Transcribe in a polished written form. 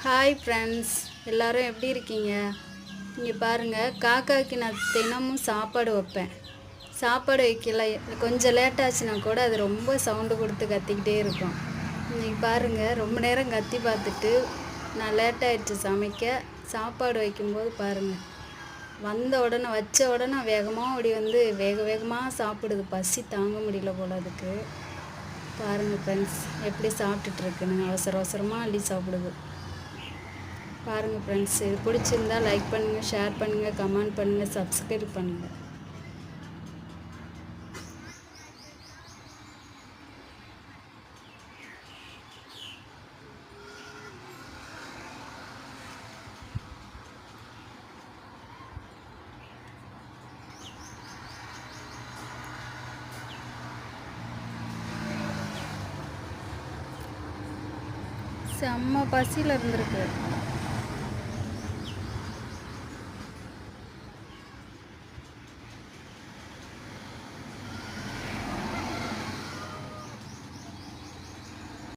Hi friends, எல்லோரும் எப்படி இருக்கீங்க? இங்கே பாருங்கள், காக்காவுக்கு நான் தினமும் சாப்பாடு வைப்பேன். சாப்பாடு வைக்கல கொஞ்சம் லேட்டாச்சுன்னா கூட அது ரொம்ப சவுண்டு கொடுத்து கத்திக்கிட்டே இருக்கும். இன்றைக்கி பாருங்கள், ரொம்ப நேரம் கத்தி பார்த்துட்டு நான் லேட்டாகிடுச்சு சமைக்க. சாப்பாடு வைக்கும்போது பாருங்கள், வந்த உடனே வச்ச உடனே வேகமாக ஓடி வந்து வேக வேகமாக சாப்பிடுது. பசி தாங்க முடியல போல அதுக்கு. பாருங்கள் ஃப்ரெண்ட்ஸ், எப்படி சாப்பிட்டுட்ருக்குன்னு அவசர அவசரமாக அள்ளி சாப்பிடுது. பாருங்கள் ஃப்ரெண்ட்ஸ், இது பிடிச்சிருந்தா லைக் பண்ணுங்கள், ஷேர் பண்ணுங்கள், கமெண்ட் பண்ணுங்கள், சப்ஸ்கிரைப் பண்ணுங்கள். செம்ம பசியில் இருந்திருக்கு.